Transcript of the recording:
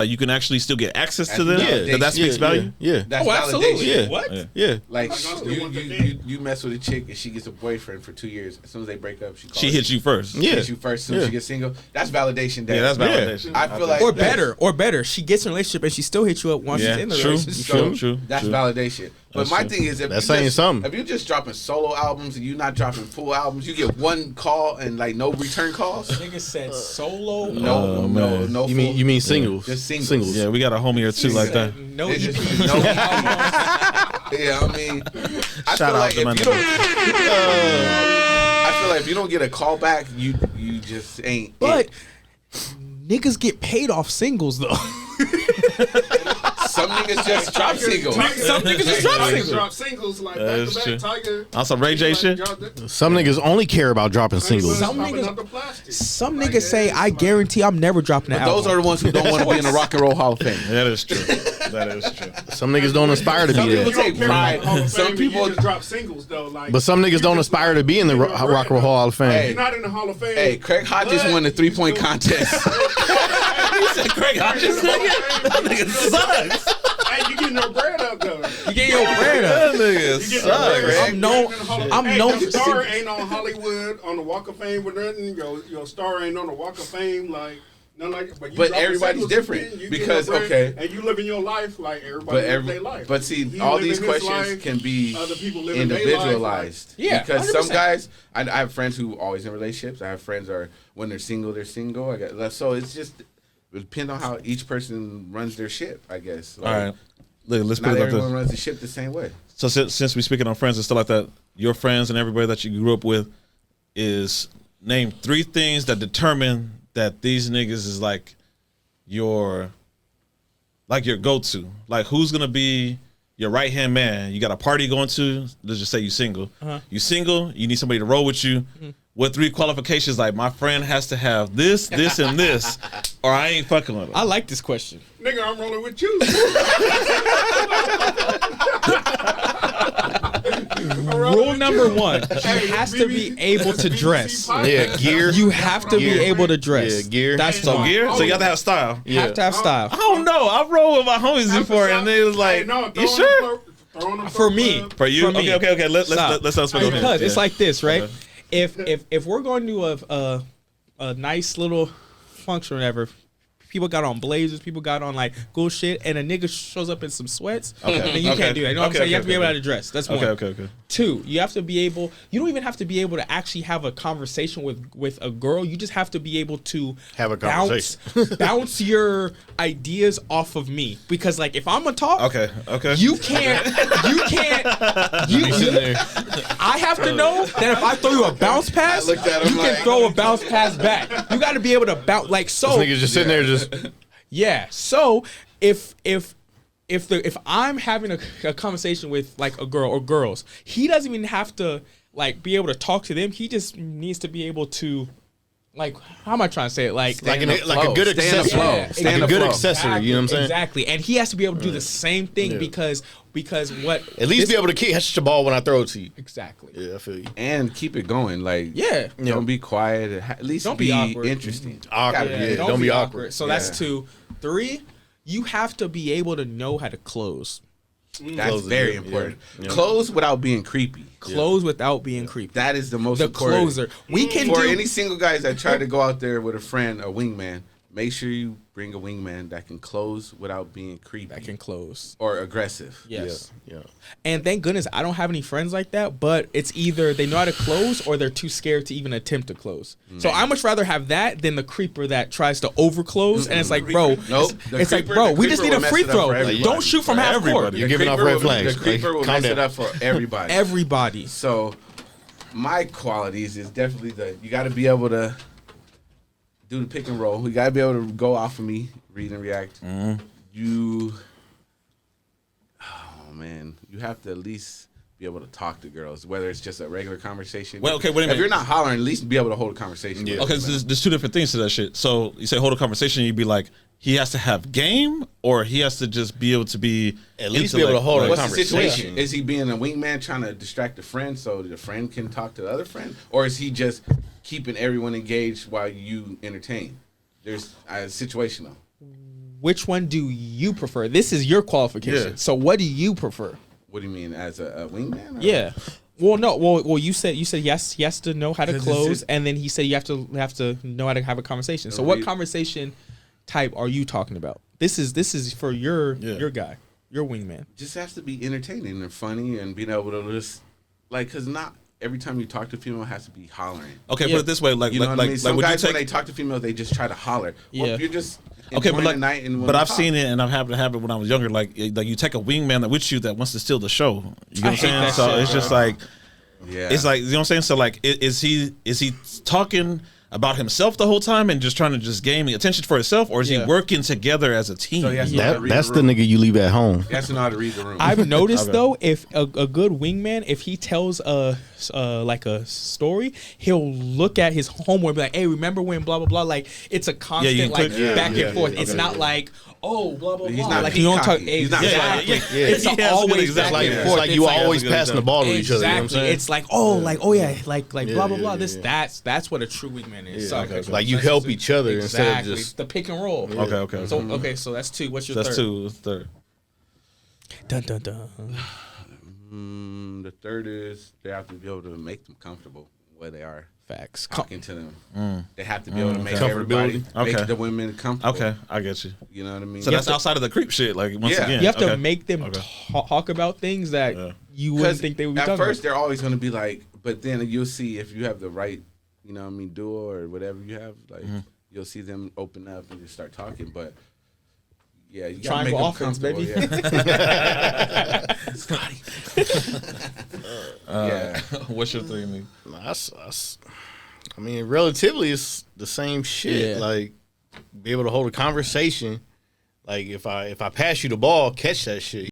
You can actually still get access to them. Yeah, that speaks value. Yeah, that's validation. Absolutely. Yeah. What? Yeah. Like you mess with a chick and she gets a boyfriend for 2 years. As soon as they break up, she hits you first. She hits you first. As soon as she gets single, that's validation. Yeah, that's validation. I feel like or better. She gets in a relationship and she still hits you up once she's in the relationship. True. That's validation. But my thing is, if you're just dropping solo albums and you're not dropping full albums, you get one call and like no return calls. Nigga said solo. No. You mean singles? Just singles. Yeah, we got a homie or two like that. No EP. Yeah, I mean, I feel like if you don't get a call back, you just ain't. But niggas get paid off singles though. Some niggas just drop singles. Some niggas just drop singles like back to back. Tiger. On some Ray J shit. Some niggas only care about dropping singles. Some niggas say, I guarantee I'm never dropping an album. Those are the ones who don't want to be in the Rock and Roll Hall of Fame. That is true. Some niggas don't aspire to be there. Some people take pride. Some people just drop singles though. Like, but some niggas don't aspire to be in the Rock and Roll Hall of Fame. You're not in the Hall of Fame. Hey, Craig Hodges won the 3-point contest. You said Craig Hodges? That nigga sucks. Hey, you getting your bread up though. You getting your bread up. That nigga sucks. I'm known. Your star ain't on Hollywood on the Walk of Fame with nothing. Your star ain't on the Walk of Fame like. But everybody's different because and you living your life like everybody lives their life. But see, all these questions can be individualized. Yeah, because 100%. some guys, I have friends who are always in relationships. I have friends who are when they're single. So it's just it depends on how each person runs their ship. I guess. All right, look, let's put not it like everyone this. runs the ship the same way. So since we're speaking on friends and stuff like that, your friends and everybody that you grew up with is name 3 things that determine that these niggas is like your go-to. Like who's gonna be your right-hand man? You got a party going to, let's just say you single. You single, you need somebody to roll with you. What 3 qualifications? Like my friend has to have this, and this, or I ain't fucking with him. I like this question. Nigga, I'm rolling with you. Rule number 1, he has to be able to dress. Yeah, gear. You have to be able to dress. Yeah, gear. That's so one. gear. So you got to have style. You have to have style. I don't know. I rolled with my homies before, and they was like, "You sure?" For me. For you? Okay. Let's not speak on because it's like this, right? Okay. If we're going to a nice little function or whatever. People got on blazers, people got on like cool shit, and a nigga shows up in some sweats, then you can't do that. You know what I'm saying? You have to be able to dress. That's one. Okay. 2, you have to be able, you don't even have to be able to actually have a conversation with a girl. You just have to be able to have a conversation. bounce your ideas off of me. Because like if I'm gonna talk, okay. You can't I have to know that if I throw you a bounce pass, you can throw a bounce pass back. You gotta be able to bounce like so. This nigga's just sitting there just yeah. So if I'm having a conversation with like a girl or girls, he doesn't even have to like be able to talk to them. He just needs to be able to like how am I trying to say it? Like a good accessory. Like a good accessory, you know what I'm saying? Exactly. And he has to be able to do the same thing because what at least be able to catch the ball when I throw it to you. Exactly. Yeah, I feel you. And keep it going. Like don't be quiet. At least don't be awkward. Interesting. Awkward. Yeah. Don't be awkward. So that's 2. 3, you have to be able to know how to close. That's very important. Close without being creepy. Close without being creepy. That is the most important. The closer. We can for any single guys that try to go out there with a friend, a wingman. Make sure you bring a wingman that can close without being creepy. That can close or aggressive. Yes. Yeah. And thank goodness I don't have any friends like that. But it's either they know how to close or they're too scared to even attempt to close. So I much rather have that than the creeper that tries to overclose. And it's like, bro, it's like, bro, we just need a free throw. Don't shoot from half court. You're giving off red flags. The creeper will mess it up for everybody. Everybody. So my qualities is definitely you got to be able to do the pick and roll. You got to be able to go off of me, read and react. You have to at least be able to talk to girls, whether it's just a regular conversation. Well, okay, wait a minute. If you're not hollering, at least be able to hold a conversation. Yeah. Okay, so there's 2 different things to that shit. So you say hold a conversation, you'd be like, he has to have game, or he has to just be able to be at least be able to hold a conversation. What's the situation? Is he being a wingman trying to distract a friend so the friend can talk to the other friend, or is he just keeping everyone engaged while you entertain? There's situational. which one do you prefer? This is your qualification. Yeah. So what do you prefer? What do you mean, as a wingman? Or? Yeah. Well, no. Well, you said yes. He has to know how to 'Cause close, and then he said you have to know how to have a conversation. So, what conversation type are you talking about? This is for your guy, your wingman. Just has to be entertaining and funny, and being able to just because not every time you talk to a female has to be hollering. Okay, put it this way, like You know what I mean? Some would you guys take, when they talk to females, they just try to holler. Yeah. Well, you're just okay, but enjoying like, the night and but I've seen it, and I've had to have it when I was younger. Like you take a wingman that with you that wants to steal the show. You know what I'm saying? that So shit, it's just like, yeah, it's like, you know what I'm saying. So like, is he talking about himself the whole time and just trying to just gain the attention for himself, or is he working together as a team? So he has to know how to read That's the the room. nigga you leave at home. He has to know how to read the room. I've noticed Okay. though, if a good wingman, if he tells like a story, he'll look at his homework and be like, "Hey, remember when blah blah blah?" Like it's a constant you like click- back and forth. yeah, it's okay. not like blah blah blah. He's not like you don't talk peacocking. He's not exactly. yeah. It's He has a good always example. back and Yeah. forth. It's like you It's always that's a good passing the ball to each other. You know what I'm Exactly. saying? It's like like blah Yeah, blah blah. yeah, This yeah. that's what a true wingman is. Yeah, So, okay. Like you help each other instead of exactly. just. The pick and roll. Okay. So that's two. What's your That's third? two. That's third. Dun dun dun. The third is they have to be able to make them comfortable where they are Facts. talking to them. They have to be able to make Comfortability. everybody, make Okay. the women comfortable. Okay, I get you. You know what I mean? So that's outside of the creep shit. Like once Yeah. again, You have to okay. make them Okay. talk about things that you wouldn't Because think they would be at talking first about. they're always going to be like, but then you'll see if you have the right, you know what I mean, duo or whatever you have, like you'll see them open up and just start talking. But yeah, you gotta make Triangle them offense, comfortable, baby. Yeah. Scotty. Yeah. What's your thing? I mean, relatively, it's the same shit. Yeah. Like, be able to hold a conversation. Like, if I pass you the ball, catch that shit.